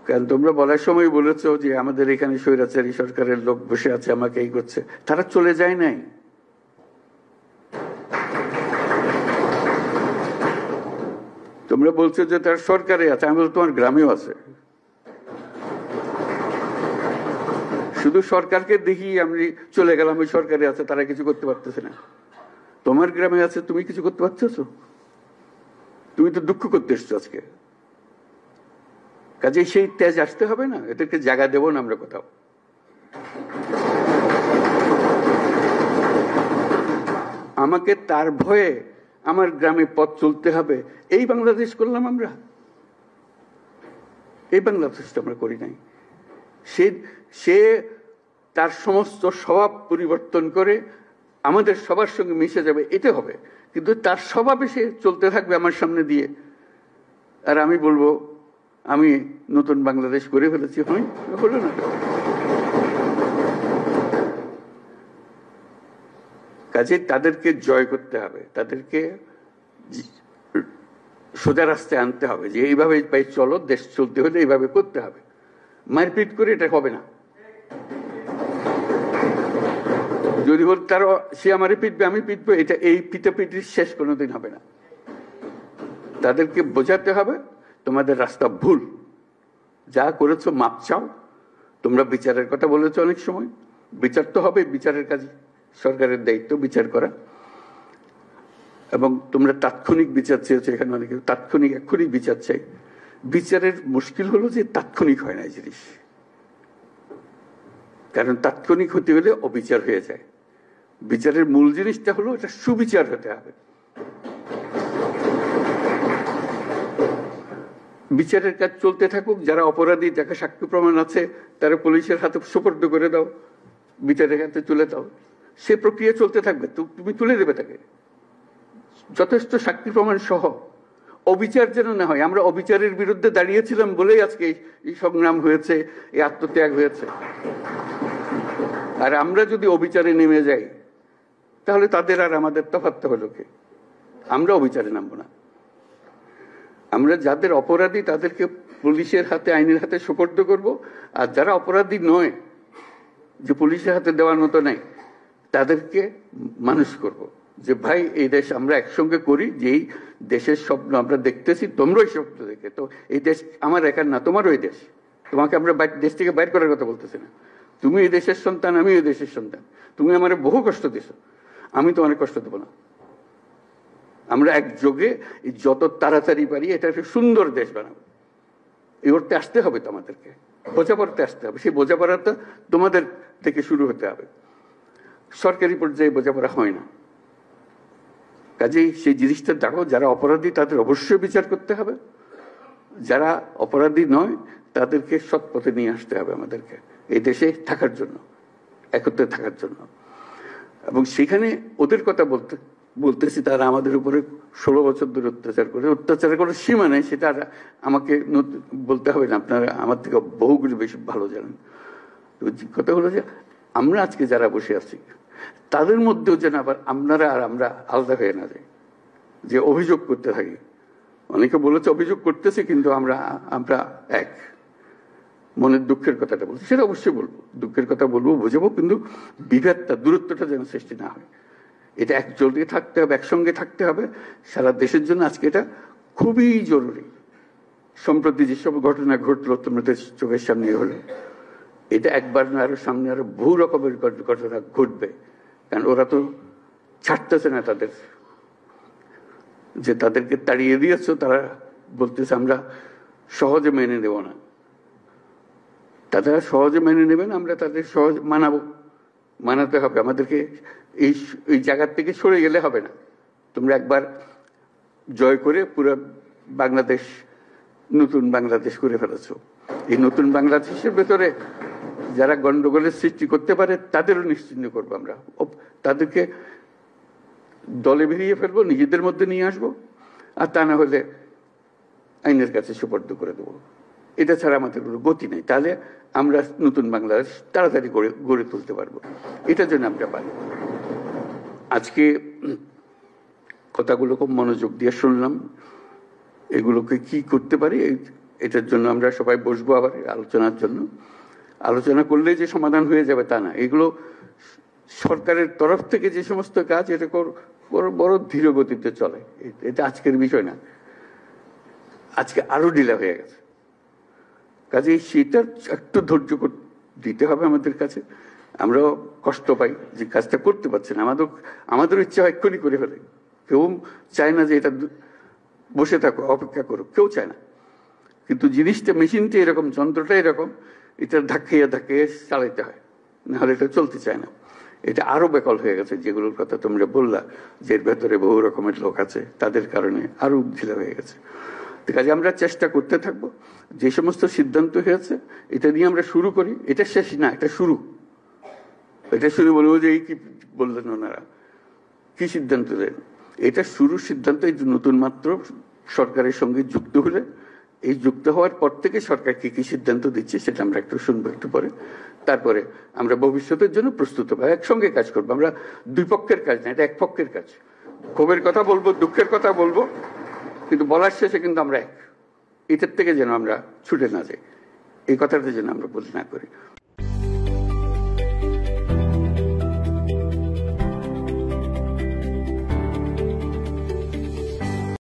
কারণ তোমরা বলার সময় বলেছো যে আমাদের এখানে স্বৈরাচারী সরকারের লোক বসে আছে, আমাকে এই করছে। তারা চলে যায় নাই। তোমরা বলছো যে তার সরকারে আছে, আমি বলছি তোমার গ্রামেও আছে। শুধু সরকারকে দেখি আমি চলে গেলাম, ওই সরকারে আছে, তারা কিছু করতে পারতেছে না। তোমার গ্রামে আছে, তুমি কিছু করতে পারতেছো? তুমি তো দুঃখ করতে এসছো আজকে। কাজে সেই তেজ আসতে হবে না, এদেরকে জায়গা দেবো না আমরা কোথাও। আমাকে তার ভয়ে আমার গ্রামে পথ চলতে হবে, এই বাংলাদেশ করলাম আমরা? এই বাংলাদেশটা আমরা করি নাই। সে তার সমস্ত স্বভাব পরিবর্তন করে আমাদের সবার সঙ্গে মিশে যাবে, এটা হবে। কিন্তু তার স্বভাবে সে চলতে থাকবে আমার সামনে দিয়ে, আর আমি বলবো আমি নতুন বাংলাদেশ করে ফেলেছি। হলো না। কাজে তাদেরকে জয় করতে হবে, তাদেরকে সোজা রাস্তায় আনতে হবে, যে এইভাবে চলো, দেশ চলতে হলে এইভাবে করতে হবে। মারপিট করে এটা হবে না। যদি বল তার সে আমারে পিটবে, আমি পিটবো, এটা এই পিটাপিটির শেষ কোনোদিন হবে না। তাদেরকে বোঝাতে হবে তোমাদের রাস্তা ভুল, যা করেছো মাপ চাও। তোমরা বিচারের কথা বলেছো অনেক সময়, বিচার তো হবে, বিচারের কাজ সরকারের দায়িত্ব বিচার করা। এবং তোমরা তাৎক্ষণিক বিচার চেয়েছো, এখানে অনেকে তাৎক্ষণিক এক্ষুনি বিচার চাই। বিচারের মুশকিল হলো যে তাৎক্ষণিক হয় না এই জিনিস, কারণ তাৎক্ষণিক হতে হলে অবিচার হয়ে যায়। বিচারের মূল জিনিসটা হলো এটা সুবিচার হতে হবে। বিচারের কাজ চলতে থাকুক, যারা অপরাধী, যাকে সাক্ষ্য প্রমাণ আছে, তারা পুলিশের হাতে সুপর্দ করে দাও, বিচারের হাতে তুলে দাও, সে প্রক্রিয়া চলতে থাকবে। তুমি তুলে দেবে তাকে যথেষ্ট সাক্ষী প্রমাণ সহ। অবিচার যেন না হয়। আমরা অবিচারের বিরুদ্ধে দাঁড়িয়েছিলাম বলেই আজকে এই সংগ্রাম হয়েছে, এই আত্মত্যাগ হয়েছে। আর আমরা যদি অবিচারে নেমে যাই, তাহলে তাদের আর আমাদের তফাৎ হলো কি? আমরা অবিচারে নামবো না। আমরা যাদের অপরাধী তাদেরকে পুলিশের হাতে, আইনের হাতে সুপর্দ করব। আর যারা অপরাধী নয়, যে পুলিশের হাতে দেওয়ার মতো নাই, তাদেরকে মানুষ করব। যে ভাই, এই দেশ আমরা একসঙ্গে করি, যেই দেশের স্বপ্ন আমরা দেখতেছি, তোমরা ওই স্বপ্ন দেখে। তো এই দেশ আমার একার না, তোমারও এই দেশ। তোমাকে আমরা দেশ থেকে বাইর করার কথা বলতেছি না। তুমি এই দেশের সন্তান, আমি এই দেশের সন্তান। তুমি আমার বহু কষ্ট দিছো, আমি তো অনেক কষ্ট দেবো না। আমরা একযোগে যত তাড়াতাড়ি পারি এটা একটা সুন্দর দেশ বানাবো। এই অর্থে আসতে হবে তো আমাদেরকে, বোঝাপড়াতে আসতে হবে। সেই বোঝাপড়াটা তোমাদের থেকে শুরু হতে হবে। সরকারি পর্যায়ে বোঝাপড়া হয় না। কাজেই সেই জিনিসটা দেখো, যারা অপরাধী তাদের অবশ্যই বিচার করতে হবে, যারা অপরাধী নয় তাদেরকে সৎ পথে নিয়ে আসতে হবে আমাদেরকে, এই দেশে থাকার জন্য, একত্রে থাকার জন্য। এবং সেখানে ওদের কথা বলতেছি, তারা আমাদের উপরে 16 বছর ধরে অত্যাচার করে সীমা নেই। সেটা আমাকে বলতে হবে না, আপনারা আমার থেকে বহুগুলো বেশি ভালো জানেন। তো কথা হলো যে আমরা আজকে যারা বসে আছি তাদের মধ্যেও যেন আবার আপনারা আর আমরা আলাদা হয়ে না যাই, যে অভিযোগ করতে থাকি। অনেকে বলেছে অভিযোগ করতেছে, কিন্তু আমরা এক। মনের দুঃখের কথাটা বলছি, সেটা অবশ্যই বলবো, দুঃখের কথা বলবো, বুঝাবো, কিন্তু বিভেদটা, দূরত্বটা যেন সৃষ্টি না হয়। এটা একজোটে থাকতে হবে, একসঙ্গে থাকতে হবে সারা দেশের জন্য। আজকে এটা খুবই জরুরি। সম্প্রতি যেসব ঘটনা ঘটলো তোমাদের চোখের সামনে হলো, এটা একবার না, আরো সামনে আরো বহু রকমের ঘটনা ঘটবে। কারণ ওরা তো ছাড়তেছে না তাদের, যে তাদেরকে তাড়িয়ে দিয়েছো, তারা বলতেছে আমরা সহজে মেনে নেব না। তারা সহজে মেনে নেবেন, আমরা তাদের সহজ মানাতে হবে। আমাদেরকে এই জায়গার থেকে সরে গেলে হবে না। তোমরা একবার জয় করে পুরো বাংলাদেশ নতুন বাংলাদেশ করে ফেলেছো। এই নতুন বাংলাদেশের ভেতরে যারা গন্ডগোলের সৃষ্টি করতে পারে তাদেরও নিশ্চিহ্ন করবো আমরা। তাদেরকে দলে বেরিয়ে ফেলবো, নিজেদের মধ্যে নিয়ে আসবো, আর তা না হলে আইনের কাছে সুপর্দ করে দেবো। এটা ছাড়া আমাদের কোনো গতি নেই। তাহলে আমরা নতুন বাংলাদেশ তাড়াতাড়ি গড়ে তুলতে পারবো। এটার জন্য আমরা পারি। আজকে কথাগুলো খুব মনোযোগ দিয়ে শুনলাম, এগুলোকে কি করতে পারি এটার জন্য আমরা সবাই বসবো আবার আলোচনার জন্য। আলোচনা করলে যে সমাধান হয়ে যাবে তা না, এগুলো সরকারের তরফ থেকে যে সমস্ত কাজ এটা বড় ধীর গতিতে চলে, এটা আজকের বিষয় না, আজকে আরো ডিলে হয়ে গেছে। কাজে সেটা একটু ধৈর্য দিতে হবে আমাদের কাছে। আমরাও কষ্ট পাই যে কাজটা করতে পারছি না, আমাদের ইচ্ছা হয় এক্ষুনি করে ফেলে। কেউ চায় না যে এটা বসে থাকো, অপেক্ষা করো, কেউ চায় না। কিন্তু জিনিসটা, মেশিনটা এরকম, যন্ত্রটা এরকম, এটা ধাক্কাইয়া ধাক্কাইয়া চালাইতে হয়, নাহলে এটা চলতে চায় না। এটা আরো বেকল হয়ে গেছে, যেগুলোর কথা তোমরা বললা যে এর ভেতরে বহু রকমের লোক আছে, তাদের কারণে আরো ঢিলা হয়ে গেছে। কাজে আমরা চেষ্টা করতে থাকবো, যে সমস্ত সিদ্ধান্ত হয়েছে এটা নিয়ে আমরা শুরু করি। এটা শেষ না, এটা শুরু। এটা শুরু বলবো যে এই কি বললেন ওনারা, কি সিদ্ধান্ত দেন, এটা শুরু সিদ্ধান্ত। এই নতুন মাত্র সরকারের সঙ্গে যুক্ত হলে, এই যুক্ত হওয়ার পর থেকে সরকার কি কি সিদ্ধান্ত দিচ্ছে সেটা আমরা একটু শুনবো একটু পরে। তারপরে আমরা ভবিষ্যতের জন্য প্রস্তুত হবো, একসঙ্গে কাজ করবো। আমরা দুই পক্ষের কাজ না, এটা এক পক্ষের কাজ। ক্ষোভের কথা বলবো, দুঃখের কথা বলবো, কিন্তু বলার শেষে কিন্তু আমরা এক। এটার থেকে যেন আমরা ছুটে না যাই, এই কথাটা যেন আমরা বলে না করি।